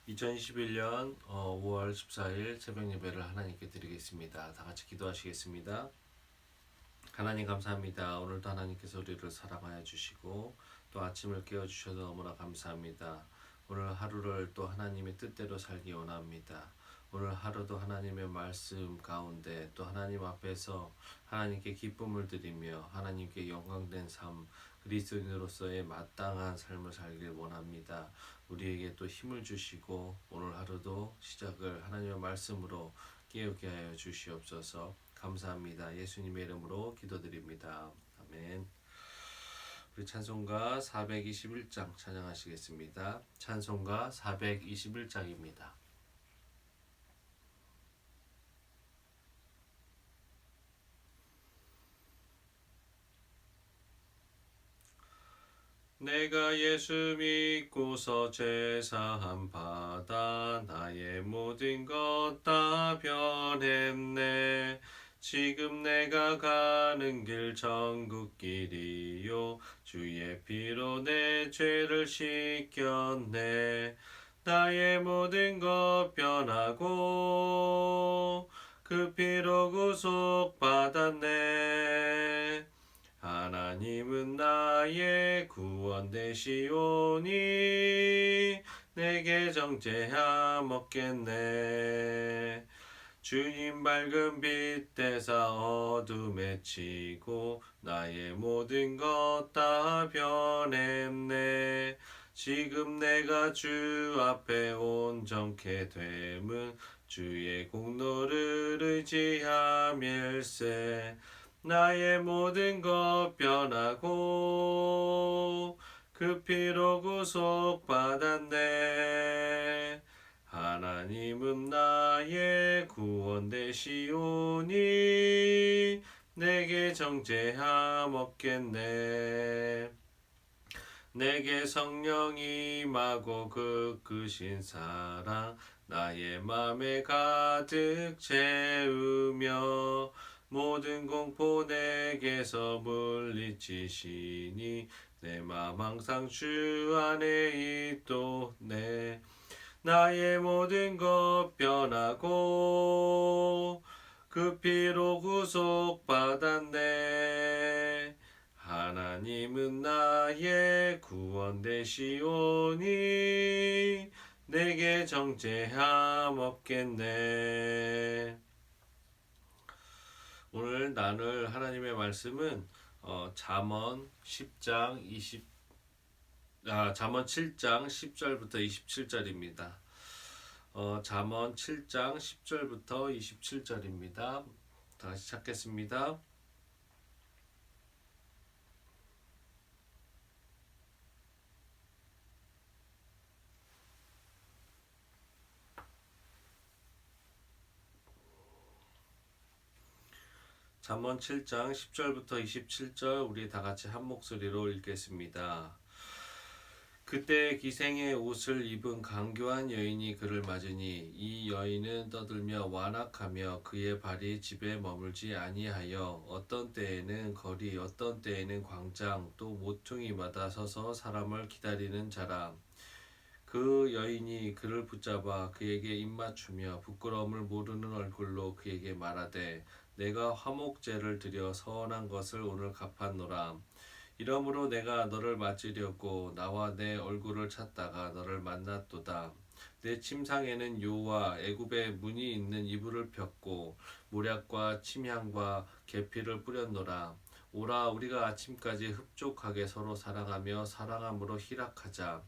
2021년 5월 14일 새벽 예배를 하나님께 드리겠습니다. 다 같이 기도하시겠습니다. 하나님 감사합니다. 오늘도 하나님께서 우리를 사랑하여 주시고 또 아침을 깨워주셔서 너무나 감사합니다. 오늘 하루를 또 하나님의 뜻대로 살기 원합니다. 오늘 하루도 하나님의 말씀 가운데 또 하나님 앞에서 하나님께 기쁨을 드리며 하나님께 영광된 삶, 그리스도인으로서의 마땅한 삶을 살길 원합니다. 우리에게 또 힘을 주시고 오늘 하루도 시작을 하나님의 말씀으로 깨우게 하여 주시옵소서. 감사합니다. 예수님의 이름으로 기도드립니다. 아멘. 우리 찬송가 421장 찬양하시겠습니다. 찬송가 421장입니다. 내가 예수 믿고서 죄사함 받아 나의 모든 것 다 변했네. 지금 내가 가는 길 천국 길이요 주의 피로 내 죄를 씻겼네. 나의 모든 것 변하고 그 피로 구속 받았네. 하나님은 나의 구원 되시오니 내게 정죄함 없겠네. 주님 밝은 빛 되사 어둠에 치고 나의 모든 것 다 변했네. 지금 내가 주 앞에 온전케 됨은 주의 공로를 의지함일세. 나의 모든 것 변하고 그 피로 구속받았네. 하나님은 나의 구원 되시오니 내게 정죄함 없겠네. 내게 성령이 임하고 그 크신 사랑 나의 맘에 가득 채우며 모든 공포 내게서 물리치시니 내 맘 항상 주 안에 있도네. 나의 모든 것 변하고 그 피로 구속받았네. 하나님은 나의 구원 되시오니 내게 정죄함 없겠네. 오늘 나눌 하나님의 말씀은 잠언 10장 7장 10절부터 27절입니다. 잠언 7장 10절부터 27절입니다. 다시 찾겠습니다. 잠언 7장 10절부터 27절 우리 다 같이 한 목소리로 읽겠습니다. 그때 기생의 옷을 입은 강교한 여인이 그를 맞으니 이 여인은 떠들며 완악하며 그의 발이 집에 머물지 아니하여 어떤 때에는 거리 어떤 때에는 광장 또 모퉁이마다 서서 사람을 기다리는 자라. 그 여인이 그를 붙잡아 그에게 입맞추며 부끄러움을 모르는 얼굴로 그에게 말하되 내가 화목제를 드려 서원한 것을 오늘 갚았노라. 이러므로 내가 너를 맞으려고 나와 내 얼굴을 찾다가 너를 만났도다. 내 침상에는 요와 애굽의 문이 있는 이불을 폈고 모략과 침향과 계피를 뿌렸노라. 오라 우리가 아침까지 흡족하게 서로 사랑하며 사랑함으로 희락하자.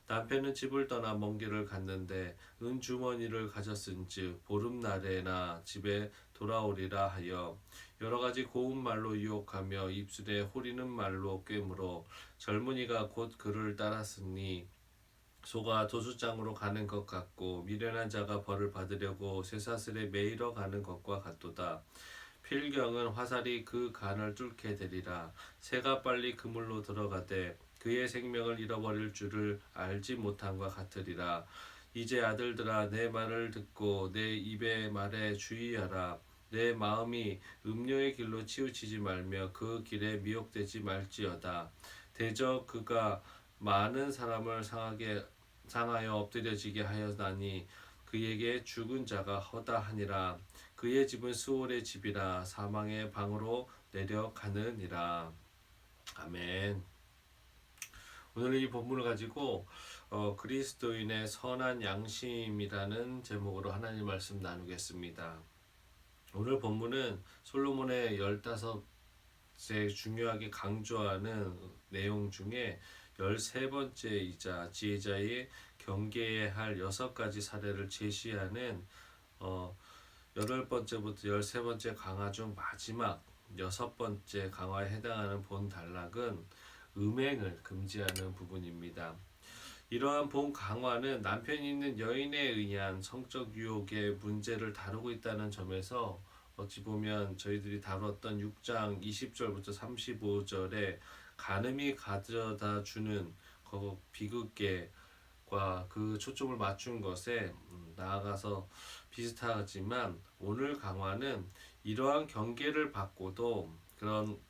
남편은 집을 떠나 먼 길을 갔는데 은주머니를 가졌은즉 보름날에나 집에 돌아오리라 하여 여러 가지 고운 말로 유혹하며 입술에 호리는 말로 꿰물어 젊은이가 곧 그를 따랐으니 소가 도수장으로 가는 것 같고 미련한 자가 벌을 받으려고 쇠사슬에 매이러 가는 것과 같도다. 필경은 화살이 그 간을 뚫게 되리라. 새가 빨리 그물로 들어가되 그의 생명을 잃어버릴 줄을 알지 못함과 같으리라. 이제 아들들아 내 말을 듣고 내 입의 말에 주의하라. 내 마음이 음료의 길로 치우치지 말며 그 길에 미혹되지 말지어다. 대저 그가 많은 사람을 상하게 상하여 엎드려지게 하였나니 그에게 죽은 자가 허다하니라. 그의 집은 스올의 집이라 사망의 방으로 내려가느니라. 아멘. 오늘 이 본문을 가지고 그리스도인의 선한 양심이라는 제목으로 하나님 말씀 나누겠습니다. 오늘 본문은 솔로몬의 15세 중요하게 강조하는 내용 중에 13번째이자 지혜자의 경계해야 할 6가지 사례를 제시하는 8번째부터 13번째 강화 중 마지막 6번째 강화에 해당하는 본 단락은 음행을 금지하는 부분입니다. 이러한 본 강화는 남편이 있는 여인에 의한 성적 유혹의 문제를 다루고 있다는 점에서 어찌 보면 저희들이 다뤘던 6장 20절부터 35절에 간음이 가져다 주는 비극계과 그 초점을 맞춘 것에 나아가서 비슷하지만 오늘 강화는 이러한 경계를 받고도 그런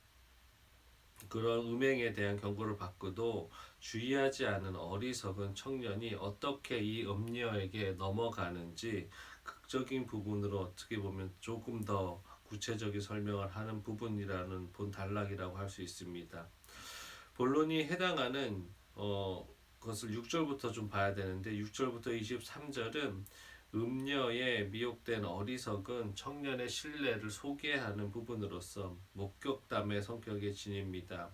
음행에 대한 경고를 받고도 주의하지 않은 어리석은 청년이 어떻게 이 음녀에게 넘어가는지 극적인 부분으로 어떻게 보면 조금 더 구체적인 설명을 하는 부분이라는 본 단락이라고 할 수 있습니다. 본론이 해당하는 것을 6절부터 좀 봐야 되는데 6절부터 23절은 음녀의 미혹된 어리석은 청년의 신뢰를 소개하는 부분으로서 목격담의 성격의 진입니다.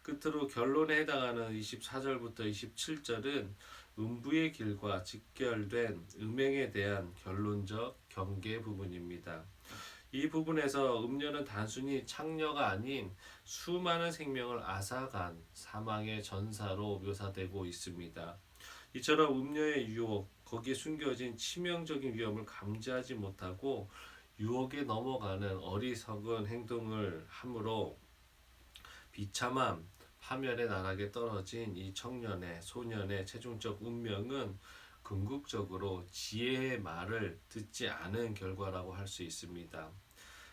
끝으로 결론에 해당하는 24절부터 27절은 음부의 길과 직결된 음행에 대한 결론적 경계 부분입니다. 이 부분에서 음녀는 단순히 창녀가 아닌 수많은 생명을 앗아간 사망의 전사로 묘사되고 있습니다. 이처럼 음녀의 유혹, 거기에 숨겨진 치명적인 위험을 감지하지 못하고 유혹에 넘어가는 어리석은 행동을 함으로 비참함, 파멸의 나락에 떨어진 이 소년의 최종적 운명은 궁극적으로 지혜의 말을 듣지 않은 결과라고 할 수 있습니다.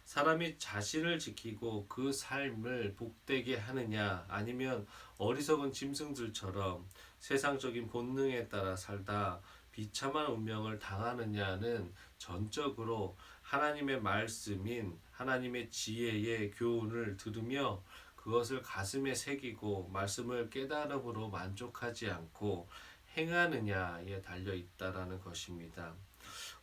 사람이 자신을 지키고 그 삶을 복되게 하느냐 아니면 어리석은 짐승들처럼 세상적인 본능에 따라 살다 비참한 운명을 당하느냐는 전적으로 하나님의 말씀인 하나님의 지혜의 교훈을 들으며 그것을 가슴에 새기고 말씀을 깨달음으로 만족하지 않고 행하느냐에 달려 있다라는 것입니다.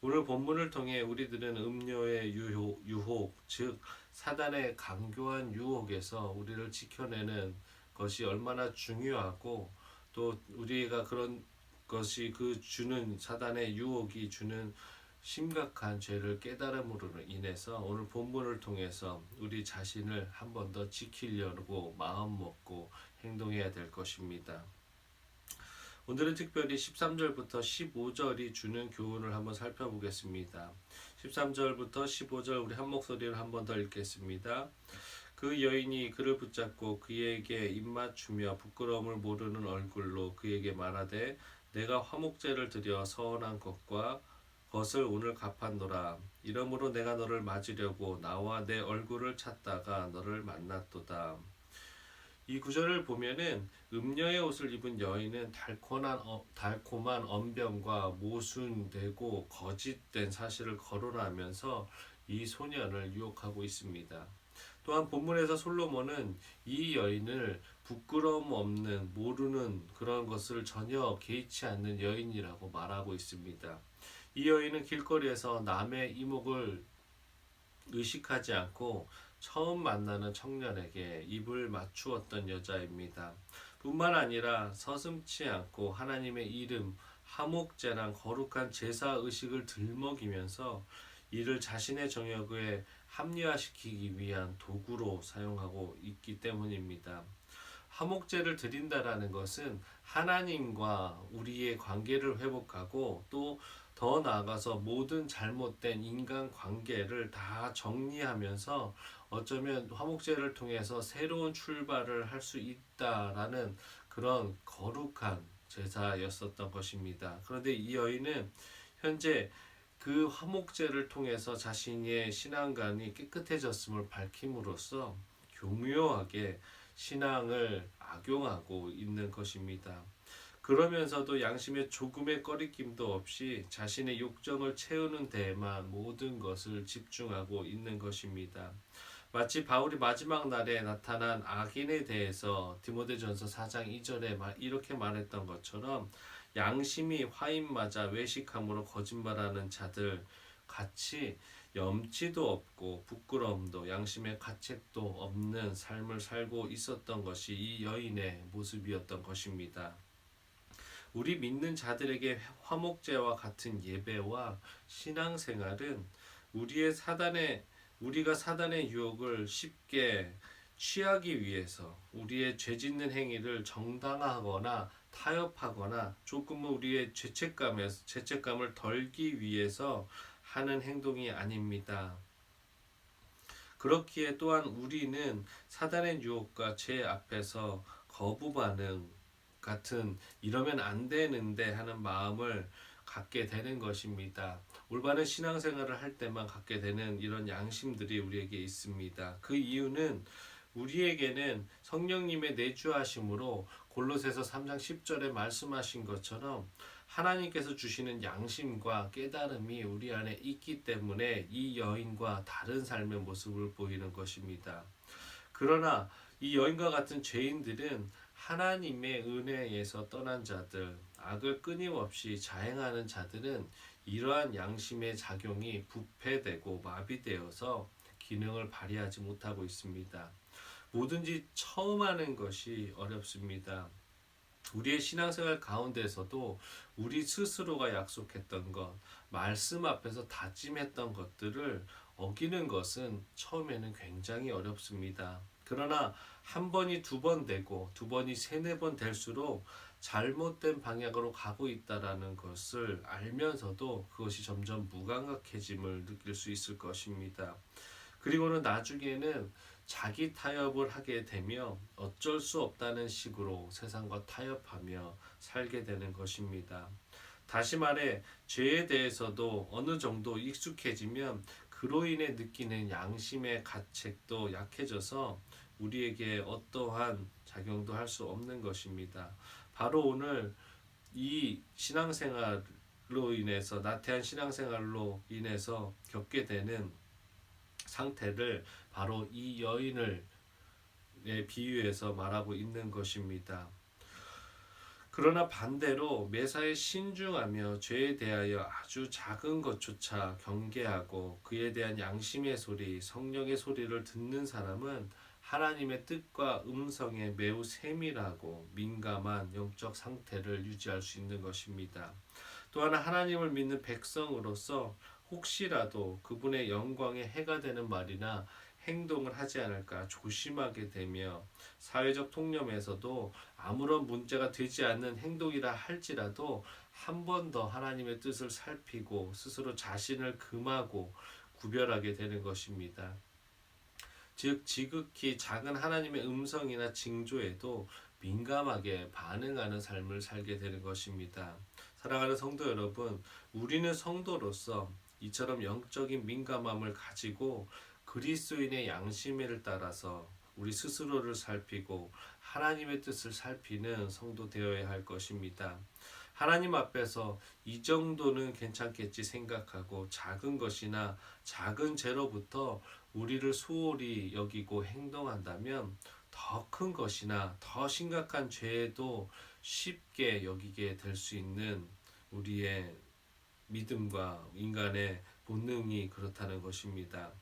오늘 본문을 통해 우리들은 음료의 유혹, 즉 사단의 강교한 유혹에서 우리를 지켜내는 것이 얼마나 중요하고 또 우리가 그런 것이 그 주는 사단의 유혹이 주는 심각한 죄를 깨달음으로 인해서 오늘 본문을 통해서 우리 자신을 한 번 더 지키려고 마음 먹고 행동해야 될 것입니다. 오늘은 특별히 13절부터 15절이 주는 교훈을 한번 살펴보겠습니다. 13절부터 15절 우리 한 목소리를 한 번 더 읽겠습니다. 그 여인이 그를 붙잡고 그에게 입맞추며 부끄러움을 모르는 얼굴로 그에게 말하되 내가 화목제를 드려 서원한 것을 오늘 갚았노라. 이러므로 내가 너를 맞으려고 나와 내 얼굴을 찾다가 너를 만났도다. 이 구절을 보면은 음녀의 옷을 입은 여인은 달콤한 언변과 모순되고 거짓된 사실을 거론하면서 이 소년을 유혹하고 있습니다. 또한 본문에서 솔로몬은 이 여인을 부끄러움 없는 모르는 그런 것을 전혀 개의치 않는 여인이라고 말하고 있습니다. 이 여인은 길거리에서 남의 이목을 의식하지 않고 처음 만나는 청년에게 입을 맞추었던 여자입니다. 뿐만 아니라 서슴지 않고 하나님의 이름, 하목제랑 거룩한 제사 의식을 들먹이면서 이를 자신의 정욕에 합리화시키기 위한 도구로 사용하고 있기 때문입니다. 화목제를 드린다라는 것은 하나님과 우리의 관계를 회복하고 또 더 나아가서 모든 잘못된 인간 관계를 다 정리하면서 어쩌면 화목제를 통해서 새로운 출발을 할 수 있다라는 그런 거룩한 제사였었던 것입니다. 그런데 이 여인은 현재 그 화목제를 통해서 자신의 신앙관이 깨끗해졌음을 밝힘으로써 교묘하게 신앙을 악용하고 있는 것입니다. 그러면서도 양심에 조금의 꺼리낌도 없이 자신의 욕정을 채우는 데에만 모든 것을 집중하고 있는 것입니다. 마치 바울이 마지막 날에 나타난 악인에 대해서 디모데전서 4장 2절에 이렇게 말했던 것처럼 양심이 화인 맞아 외식함으로 거짓말하는 자들 같이 염치도 없고 부끄러움도 양심의 가책도 없는 삶을 살고 있었던 것이 이 여인의 모습이었던 것입니다. 우리 믿는 자들에게 화목제와 같은 예배와 신앙생활은 우리가 사단의 유혹을 쉽게 취하기 위해서 우리의 죄짓는 행위를 정당화하거나 타협하거나 조금은 우리의 죄책감을 덜기 위해서 하는 행동이 아닙니다. 그렇기에 또한 우리는 사단의 유혹과 죄 앞에서 거부 반응 같은 이러면 안 되는데 하는 마음을 갖게 되는 것입니다. 올바른 신앙생활을 할 때만 갖게 되는 이런 양심들이 우리에게 있습니다. 그 이유는 우리에게는 성령님의 내주하심으로 골로새서 3장 10절에 말씀하신 것처럼 하나님께서 주시는 양심과 깨달음이 우리 안에 있기 때문에 이 여인과 다른 삶의 모습을 보이는 것입니다. 그러나 이 여인과 같은 죄인들은 하나님의 은혜에서 떠난 자들, 악을 끊임없이 자행하는 자들은 이러한 양심의 작용이 부패되고 마비되어서 기능을 발휘하지 못하고 있습니다. 뭐든지 처음 하는 것이 어렵습니다. 우리의 신앙생활 가운데서도 우리 스스로가 약속했던 것, 말씀 앞에서 다짐했던 것들을 어기는 것은 처음에는 굉장히 어렵습니다. 그러나 한 번이 두 번 되고 두 번이 세네 번 될수록 잘못된 방향으로 가고 있다라는 것을 알면서도 그것이 점점 무감각해짐을 느낄 수 있을 것입니다. 그리고는 나중에는 자기 타협을 하게 되며 어쩔 수 없다는 식으로 세상과 타협하며 살게 되는 것입니다. 다시 말해 죄에 대해서도 어느 정도 익숙해지면 그로 인해 느끼는 양심의 가책도 약해져서 우리에게 어떠한 작용도 할 수 없는 것입니다. 바로 오늘 이 신앙생활로 인해서 나태한 신앙생활로 인해서 겪게 되는 상태를 바로 이 여인을 비유해서 말하고 있는 것입니다. 그러나 반대로 매사에 신중하며 죄에 대하여 아주 작은 것조차 경계하고 그에 대한 양심의 소리, 성령의 소리를 듣는 사람은 하나님의 뜻과 음성에 매우 세밀하고 민감한 영적 상태를 유지할 수 있는 것입니다. 또한 하나님을 믿는 백성으로서 혹시라도 그분의 영광에 해가 되는 말이나 행동을 하지 않을까 조심하게 되며 사회적 통념에서도 아무런 문제가 되지 않는 행동이라 할지라도 한 번 더 하나님의 뜻을 살피고 스스로 자신을 금하고 구별하게 되는 것입니다. 즉 지극히 작은 하나님의 음성이나 징조에도 민감하게 반응하는 삶을 살게 되는 것입니다. 사랑하는 성도 여러분, 우리는 성도로서 이처럼 영적인 민감함을 가지고 그리스도인의 양심을 따라서 우리 스스로를 살피고 하나님의 뜻을 살피는 성도 되어야 할 것입니다. 하나님 앞에서 이 정도는 괜찮겠지 생각하고 작은 것이나 작은 죄로부터 우리를 소홀히 여기고 행동한다면 더 큰 것이나 더 심각한 죄에도 쉽게 여기게 될 수 있는 우리의 믿음과 인간의 본능이 그렇다는 것입니다.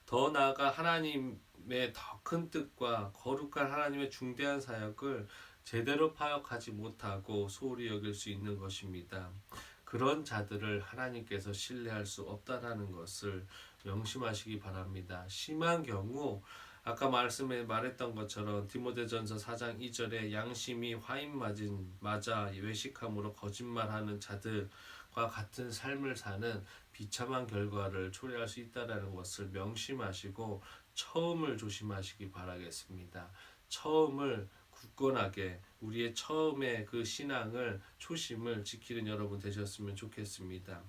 더 나아가 하나님의 더 큰 뜻과 거룩한 하나님의 중대한 사역을 제대로 파악하지 못하고 소홀히 여길 수 있는 것입니다. 그런 자들을 하나님께서 신뢰할 수 없다라는 것을 명심하시기 바랍니다. 심한 경우 아까 말했던 것처럼 디모데전서 4장 2절에 양심이 화인 맞아 외식함으로 거짓말하는 자들과 같은 삶을 사는 비참한 결과를 초래할 수 있다는 것을 명심하시고 처음을 조심하시기 바라겠습니다. 처음을 굳건하게 우리의 처음의 그 신앙을 초심을 지키는 여러분 되셨으면 좋겠습니다.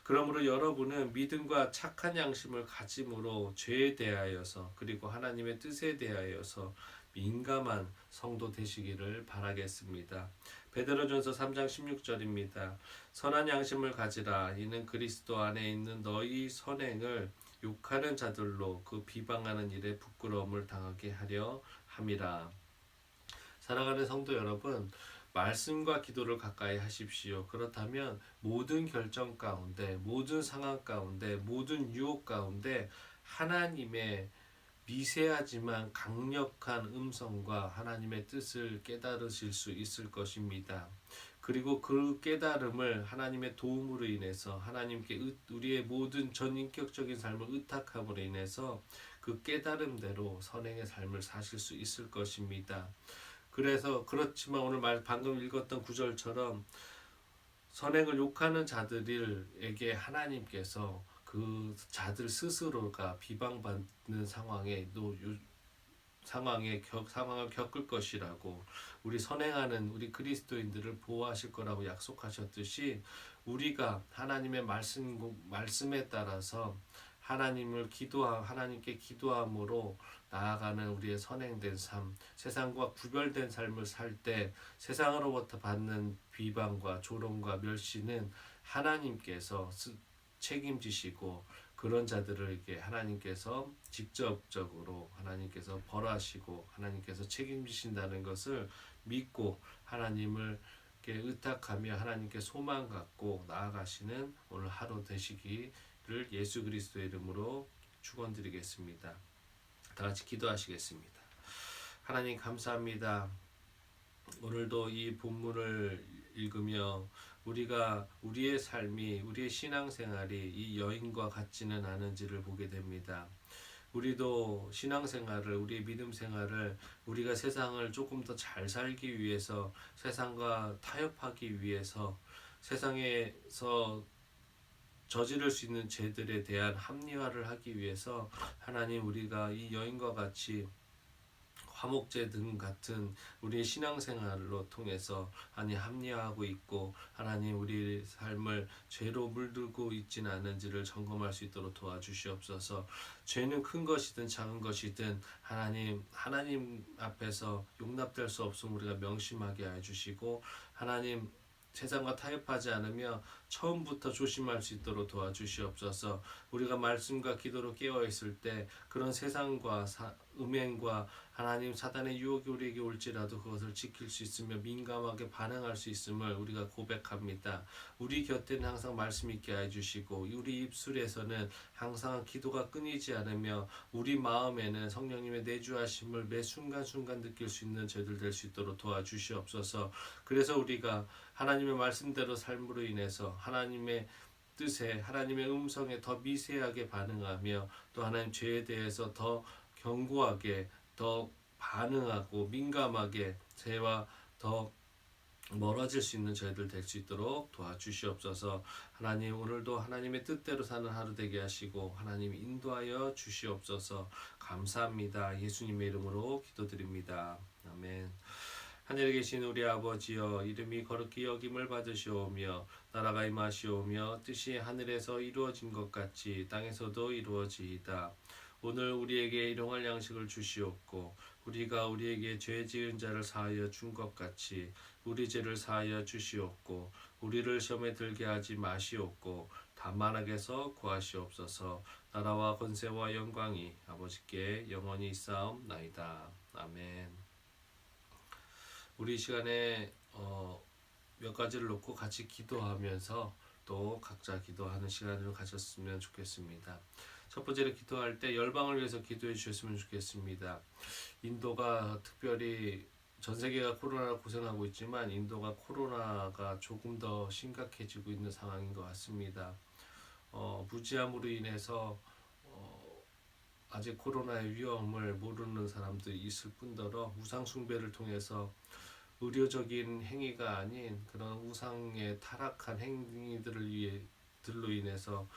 그러므로 여러분은 믿음과 착한 양심을 가짐으로 죄에 대하여서 그리고 하나님의 뜻에 대하여서 민감한 성도 되시기를 바라겠습니다. 베드로전서 3장 16절입니다. 선한 양심을 가지라. 이는 그리스도 안에 있는 너희 선행을 욕하는 자들로 그 비방하는 일에 부끄러움을 당하게 하려 함이라. 사랑하는 성도 여러분, 말씀과 기도를 가까이 하십시오. 그렇다면 모든 결정 가운데, 모든 상황 가운데, 모든 유혹 가운데 하나님의 미세하지만 강력한 음성과 하나님의 뜻을 깨달으실 수 있을 것입니다. 그리고 그 깨달음을 하나님의 도움으로 인해서 하나님께 우리의 모든 전인격적인 삶을 의탁함으로 인해서 그 깨달음대로 선행의 삶을 사실 수 있을 것입니다. 그래서 그렇지만 오늘 방금 읽었던 구절처럼 선행을 욕하는 자들에게 하나님께서 그 자들 스스로가 비방받는 상황을 겪을 것이라고, 우리 선행하는 우리 그리스도인들을 보호하실 거라고 약속하셨듯이 우리가 하나님의 말씀에 따라서 하나님께 기도함으로 나아가는 우리의 선행된 삶, 세상과 구별된 삶을 살 때 세상으로부터 받는 비방과 조롱과 멸시는 하나님께서 책임지시고, 그런 자들에게 하나님께서 직접적으로 하나님께서 벌하시고 하나님께서 책임지신다는 것을 믿고 하나님을 의탁하며 하나님께 소망 갖고 나아가시는 오늘 하루 되시기를 예수 그리스도의 이름으로 축원드리겠습니다. 다 같이 기도하시겠습니다. 하나님 감사합니다. 오늘도 이 본문을 읽으며 우리가 우리의 삶이, 우리의 신앙생활이 이 여인과 같지는 않은지를 보게 됩니다. 우리도 신앙생활을, 우리의 믿음생활을 우리가 세상을 조금 더 잘 살기 위해서, 세상과 타협하기 위해서, 세상에서 저지를 수 있는 죄들에 대한 합리화를 하기 위해서 하나님, 우리가 이 여인과 같이 화목제 등 같은 우리의 신앙생활로 통해서 합리화하고 있고, 하나님 우리의 삶을 죄로 물들고 있지는 않은지를 점검할 수 있도록 도와주시옵소서. 죄는 큰 것이든 작은 것이든 하나님 앞에서 용납될 수 없음을 우리가 명심하게 해주시고, 하나님 세상과 타협하지 않으며 처음부터 조심할 수 있도록 도와주시옵소서. 우리가 말씀과 기도로 깨어있을 때 그런 세상과 음행과 하나님 사단의 유혹이 우리에게 올지라도 그것을 지킬 수 있으며 민감하게 반응할 수 있음을 우리가 고백합니다. 우리 곁에는 항상 말씀 있게 해주시고, 우리 입술에서는 항상 기도가 끊이지 않으며 우리 마음에는 성령님의 내주하심을 매 순간순간 느낄 수 있는 저희들 될 수 있도록 도와주시옵소서. 그래서 우리가 하나님의 말씀대로 삶으로 인해서 하나님의 뜻에, 하나님의 음성에 더 미세하게 반응하며, 또 하나님 죄에 대해서 더 견고하게, 더 반응하고 민감하게 죄와 더 멀어질 수 있는 저희들 될 수 있도록 도와주시옵소서. 하나님 오늘도 하나님의 뜻대로 사는 하루 되게 하시고 하나님 인도하여 주시옵소서. 감사합니다. 예수님의 이름으로 기도드립니다. 아멘. 하늘에 계신 우리 아버지여, 이름이 거룩히 여김을 받으시오며 나라가 임하시오며 뜻이 하늘에서 이루어진 것 같이 땅에서도 이루어지이다. 오늘 우리에게 일용할 양식을 주시옵고 우리가 우리에게 죄 지은 자를 사하여 준 것 같이 우리 죄를 사하여 주시옵고 우리를 시험에 들게 하지 마시옵고 다만 악에서 구하시옵소서. 나라와 권세와 영광이 아버지께 영원히 있사옵나이다. 아멘. 우리 시간에 몇 가지를 놓고 같이 기도하면서 또 각자 기도하는 시간을 가졌으면 좋겠습니다. 첫 번째로 기도할 때 열방을 위해서 기도해 주셨으면 좋겠습니다. 인도가 특별히 전 세계가 코로나로 고생하고 있지만 인도가 코로나가 조금 더 심각해지고 있는 상황인 것 같습니다. 무지함으로 인해서 아직 코로나의 위험을 모르는 사람들이 있을 뿐더러 우상 숭배를 통해서 의료적인 행위가 아닌 그런 우상의 타락한 행위들로 인해서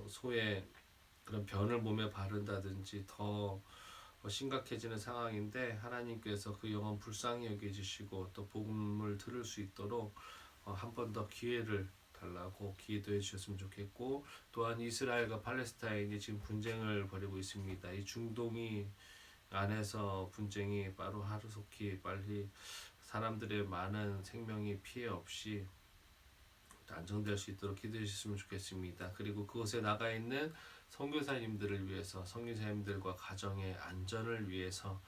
소의 그런 변을 몸에 바른다든지 더 심각해지는 상황인데, 하나님께서 그 영혼 불쌍히 여겨주시고 또 복음을 들을 수 있도록 한 번 더 기회를 달라고 기도해 주셨으면 좋겠고, 또한 이스라엘과 팔레스타인이 지금 분쟁을 벌이고 있습니다. 이 중동이 안에서 분쟁이 바로 하루속히 빨리 사람들의 많은 생명이 피해 없이 안정될 수 있도록 기도해 주셨으면 좋겠습니다. 그리고 그곳에 나가 있는 선교사님들을 위해서 선교사님들과 가정의 안전을 위해서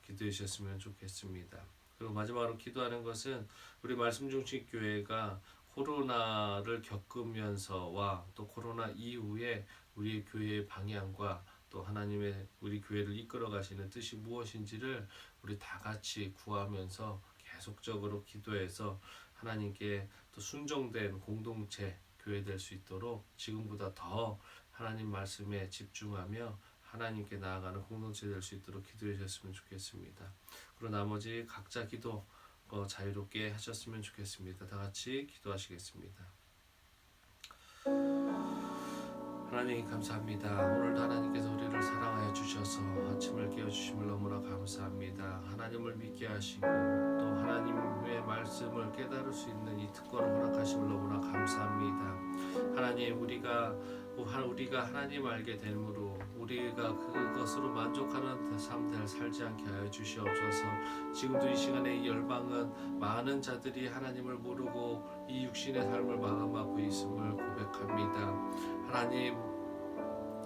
기도해 주셨으면 좋겠습니다. 그리고 마지막으로 기도하는 것은 우리 말씀중심 교회가 코로나를 겪으면서와 또 코로나 이후에 우리 교회의 방향과 또 하나님의 우리 교회를 이끌어 가시는 뜻이 무엇인지를 우리 다 같이 구하면서 계속적으로 기도해서 하나님께 또 순종된 공동체 교회 될 수 있도록 지금보다 더 하나님 말씀에 집중하며 하나님께 나아가는 공동체 될 수 있도록 기도해 주셨으면 좋겠습니다. 그리고 나머지 각자 기도 자유롭게 하셨으면 좋겠습니다. 다 같이 기도하시겠습니다. 하나님 감사합니다. 오늘도 하나님께서 우리를 사랑하여 주셔서 아침을 깨워주심을 너무나 감사합니다. 하나님을 믿게 하시고 또 하나님의 말씀을 깨달을 수 있는 이 특권을 허락하심을 너무나 감사합니다. 하나님 우리가 하나님 알게 됨으로 우리가 그것으로 만족하는 삶들 살지 않게 하여 주시옵소서. 지금도 이 시간에 이 열방은 많은 자들이 하나님을 모르고 이 육신의 삶을 마감하고 있음을 고백합니다. 하나님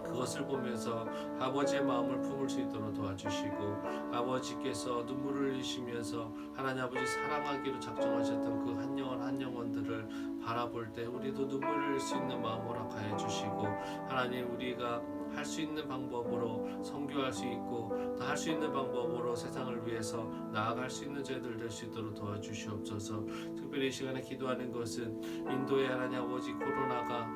그것을 보면서 아버지의 마음을 품을 수 있도록 도와주시고 아버지께서 눈물을 흘리시면서 하나님 아버지 사랑하기로 작정하셨던 그 한 영혼 한 영혼들을 바라볼 때 우리도 눈물을 흘릴 수 있는 마음 허락하여 주시고 하나님 우리가 할 수 있는 방법으로 선교할 수 있고 또 할 수 있는 방법으로 세상을 위해서 나아갈 수 있는 저희들 될 수 있도록 도와주시옵소서. 특별히 이 시간에 기도하는 것은 인도의 하나님 아버지 코로나가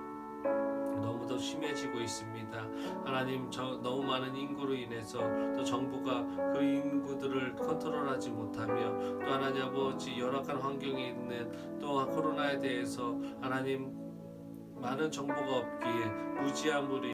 너무도 심해지고 있습니다. 하나님 너무 많은 인구로 인해서 또 정부가 그 인구들을 컨트롤하지 못하며 또 하나님 아버지 열악한 환경에 있는 또 코로나에 대해서 하나님 많은 정보가 없기에 무지함으로